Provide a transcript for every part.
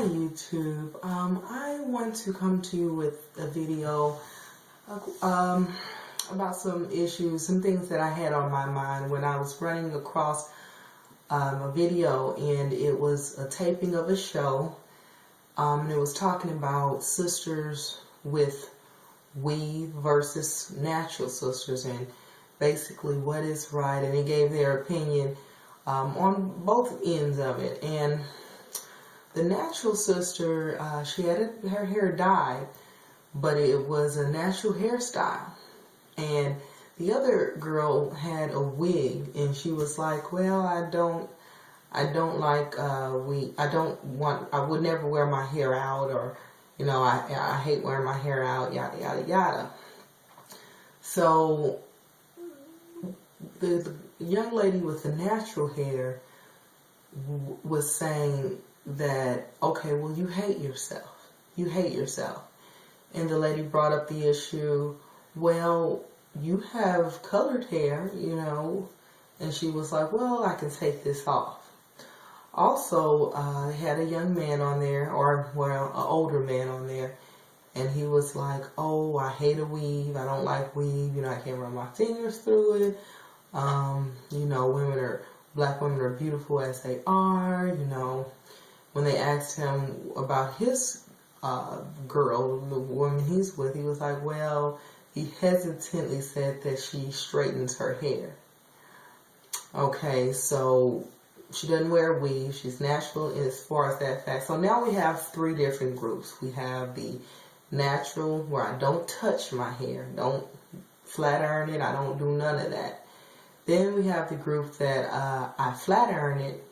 YouTube. I want to come to you with a video about some issues, some things that I had on my mind when I was running across a video, and it was a taping of a show, and it was talking about sisters with weave versus natural sisters, and basically what is right, and it gave their opinion on both ends of it. And the natural sister, she had her hair dyed, but it was a natural hairstyle. And the other girl had a wig, and she was like, well, I don't like I would never wear my hair out, or, you know, I hate wearing my hair out, yada, yada, yada. So the young lady with the natural hair was saying that, okay, well, you hate yourself. You hate yourself. And the lady brought up the issue, well, you have colored hair, you know. And she was like, well, I can take this off. Also, they had a young man on there, or, well, an older man on there, and he was like, oh, I hate a weave. I don't like weave. You know, I can't run my fingers through it. You know, black women are beautiful as they are, you know. When they asked him about his girl, the woman he's with, he was like, well, he hesitantly said that she straightens her hair. Okay, so she doesn't wear weave. She's natural as far as that fact. So now we have three different groups. We have the natural, where I don't touch my hair, don't flat iron it, I don't do none of that. Then we have the group that I flat iron it,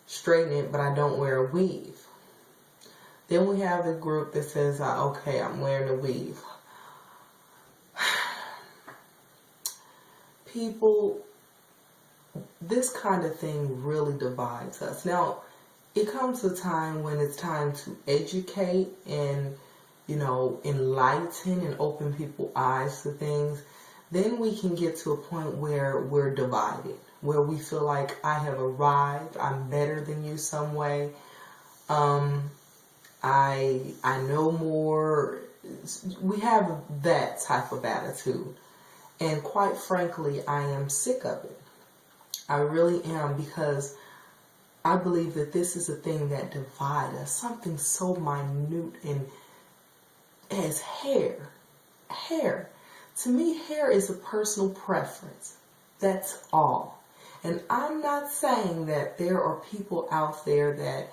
straighten it, but I don't wear a weave. Then we have the group that says, okay, I'm wearing a weave. People, this kind of thing really divides us. Now, it comes a time when it's time to educate and, you know, enlighten and open people's eyes to things. Then we can get to a point where we're divided, where we feel like I have arrived, I'm better than you some way, I know more. We have that type of attitude. And quite frankly, I am sick of it. I really am, because I believe that this is a thing that divides us, something so minute and as hair. Hair. To me, hair is a personal preference. That's all. And I'm not saying that there are people out there that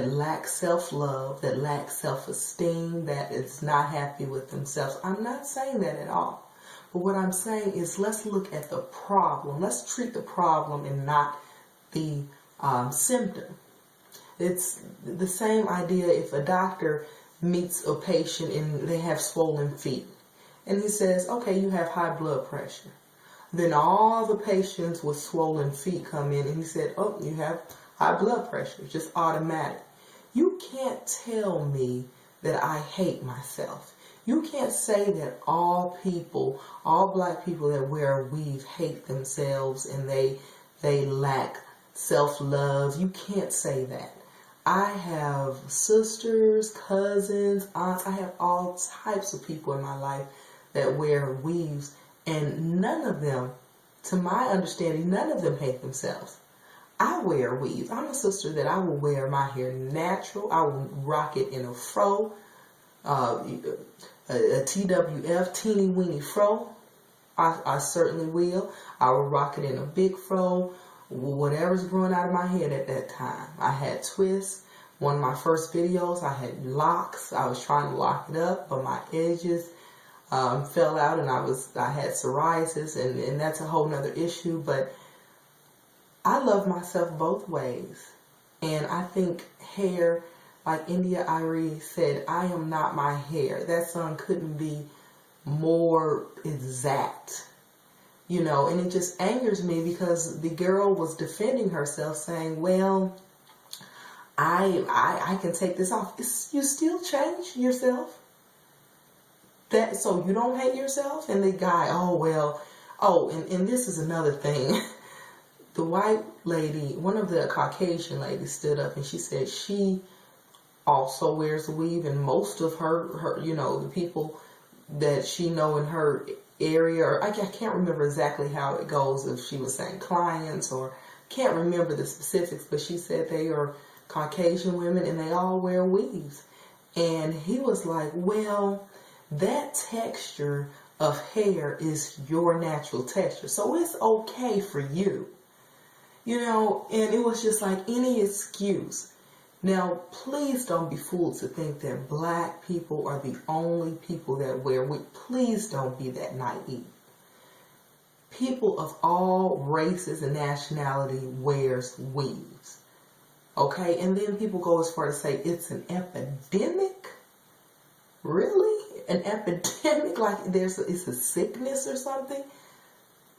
lack self-love, that lack self-esteem, that is not happy with themselves. I'm not saying that at all. But what I'm saying is, let's look at the problem. Let's treat the problem and not the symptom. It's the same idea if a doctor meets a patient and they have swollen feet. And he says, okay, you have high blood pressure. Then all the patients with swollen feet come in and he said, oh, you have high blood pressure. It's just automatic. You can't tell me that I hate myself. You can't say that all black people that wear weave hate themselves and they lack self-love. You can't say that. I have sisters, cousins, aunts. I have all types of people in my life that wear weaves, and none of them, to my understanding, none of them hate themselves. I wear weaves. I'm a sister that I will wear my hair natural. I will rock it in a fro, a TWF, teeny weeny fro. I certainly will. I will rock it in a big fro, whatever's growing out of my head at that time. I had twists. One of my first videos, I had locks. I was trying to lock it up, but my edges fell out, and I had psoriasis, and that's a whole nother issue. But I love myself both ways, and I think hair, like India Arie said, I am not my hair. That song couldn't be more exact, you know. And it just angers me because the girl was defending herself, saying, well, I can take this off. You still change yourself. So you don't hate yourself? And the guy, and this is another thing. the white lady, one of the Caucasian ladies stood up and she said she also wears a weave, and most of her the people that she know in her area, or I can't remember exactly how it goes, if she was saying clients or can't remember the specifics, but she said they are Caucasian women and they all wear weaves. And he was like, well, that texture of hair is your natural texture, so it's okay for you. And it was just like any excuse. Now, please don't be fooled to think that black people are the only people that wear weave. Please don't be that naive. People of all races and nationality wears weaves. Okay? And then people go as far to say it's an epidemic. Really? An epidemic? Like it's a sickness or something?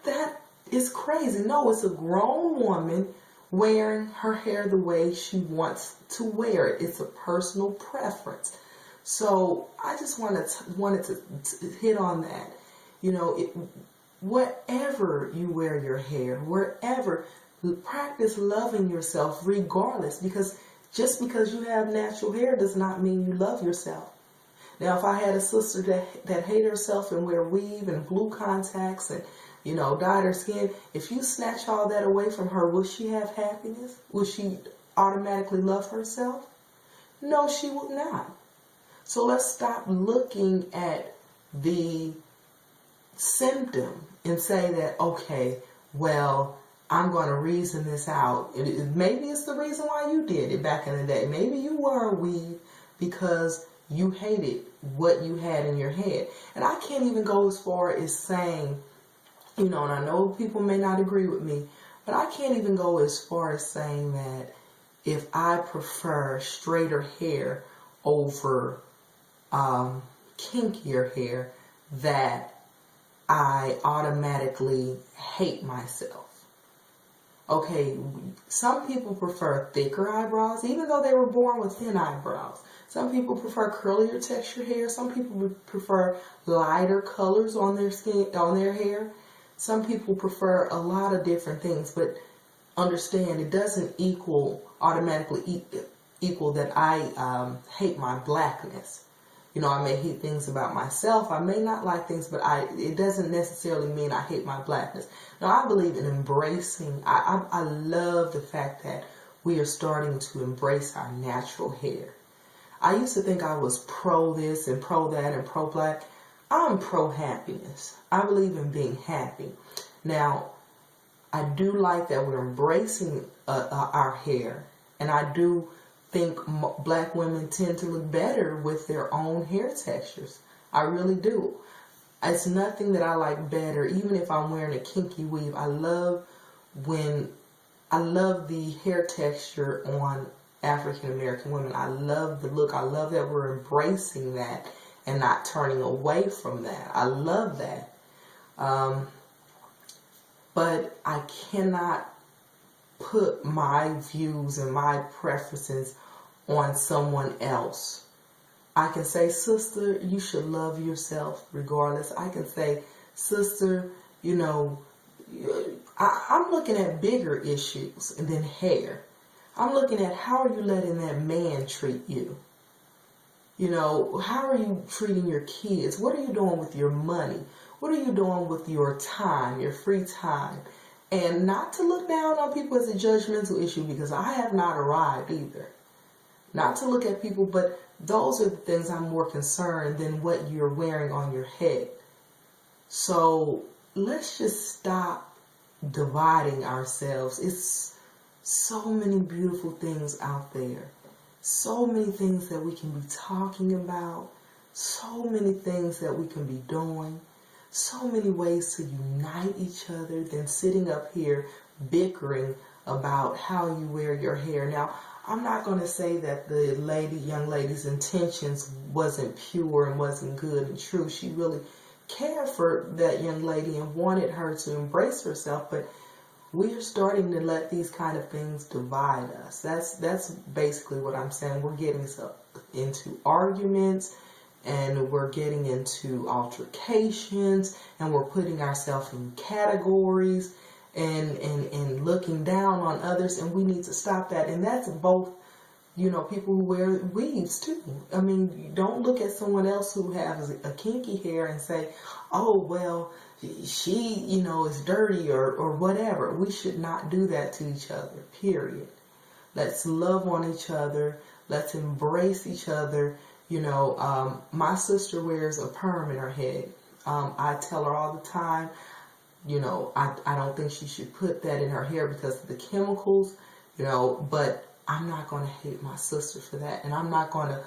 That is crazy. No, it's a grown woman wearing her hair the way she wants to wear it. It's a personal preference. So I just wanted to hit on that. Wherever you wear your hair, wherever, practice loving yourself regardless, because just because you have natural hair does not mean you love yourself. Now, if I had a sister that hated herself and wear weave and blue contacts and dyed her skin, if you snatch all that away from her, will she have happiness? Will she automatically love herself? No, she would not. So let's stop looking at the symptom and say that, okay, well, I'm going to reason this out. Maybe it's the reason why you did it back in the day. Maybe you wore a weave because you hated what you had in your head. And I can't even go as far as saying, and I know people may not agree with me, but I can't even go as far as saying that if I prefer straighter hair over kinkier hair, that I automatically hate myself. Okay, some people prefer thicker eyebrows, even though they were born with thin eyebrows. Some people prefer curlier texture hair. Some people prefer lighter colors on their skin, on their hair. Some people prefer a lot of different things, but understand it doesn't automatically equal that I hate my blackness. I may hate things about myself. I may not like things, but it doesn't necessarily mean I hate my blackness. Now, I believe in embracing. I love the fact that we are starting to embrace our natural hair. I used to think I was pro this and pro that and pro black. I'm pro happiness. I believe in being happy. Now, I do like that we're embracing our hair, and I do think black women tend to look better with their own hair textures. I really do. It's nothing that I like better, even if I'm wearing a kinky weave. I love the hair texture on African American women. I love the look. I love that we're embracing that and not turning away from that. I love that. But I cannot put my views and my preferences on someone else. I can say, sister, you should love yourself regardless. I can say, sister, I'm looking at bigger issues than hair. I'm looking at how are you letting that man treat you? How are you treating your kids? What are you doing with your money? What are you doing with your time, your free time? And not to look down on people as a judgmental issue, because I have not arrived either. Not to look at people, but those are the things I'm more concerned than what you're wearing on your head. So let's just stop dividing ourselves. It's so many beautiful things out there. So many things that we can be talking about. So many things that we can be doing. So many ways to unite each other than sitting up here bickering about how you wear your hair. Now, I'm not going to say that the young lady's intentions wasn't pure and wasn't good and true. She really cared for that young lady and wanted her to embrace herself, but we're starting to let these kind of things divide us. That's basically what I'm saying. We're getting into arguments, and we're getting into altercations, and we're putting ourselves in categories, and looking down on others, and we need to stop that. And that's both, people who wear weaves too. I mean, don't look at someone else who has a kinky hair and say, oh, well, she, is dirty or whatever. We should not do that to each other, period. Let's love on each other. Let's embrace each other. My sister wears a perm in her head. I tell her all the time, I don't think she should put that in her hair because of the chemicals, but I'm not going to hate my sister for that. And I'm not going to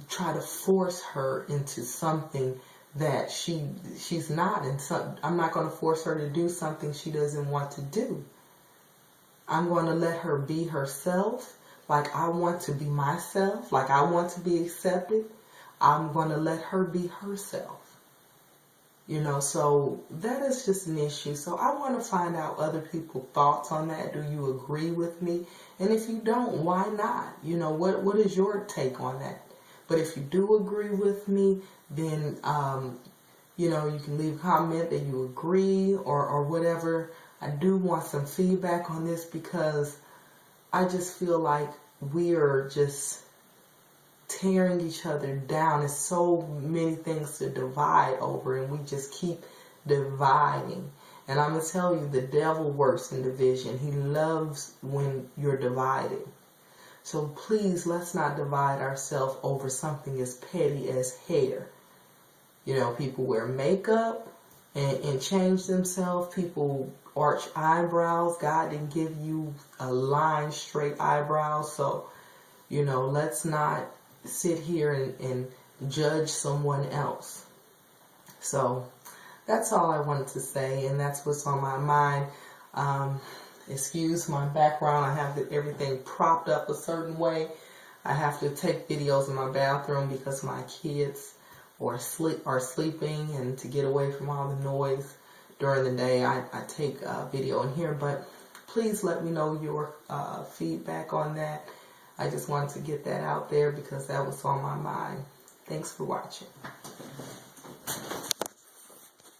try to force her into something that she's not in. I'm not going to force her to do something she doesn't want to do. I'm going to let her be herself, like I want to be myself, like I want to be accepted. I'm going to let her be herself. So that is just an issue. So I want to find out other people's thoughts on that. Do you agree with me? And if you don't, why not? What is your take on that? But if you do agree with me, then, you can leave a comment that you agree or whatever. I do want some feedback on this because I just feel like we are just tearing each other down. There's so many things to divide over, and we just keep dividing. And I'm going to tell you, the devil works in division. He loves when you're divided. So please, let's not divide ourselves over something as petty as hair. People wear makeup and change themselves. People arch eyebrows. God didn't give you a line, straight eyebrows. So, let's not sit here and judge someone else. So that's all I wanted to say, and that's what's on my mind. Excuse my background. I have everything propped up a certain way. I have to take videos in my bathroom because my kids are sleeping, and to get away from all the noise during the day, I take video in here. But please let me know your feedback on that. I just wanted to get that out there because that was on my mind. Thanks for watching.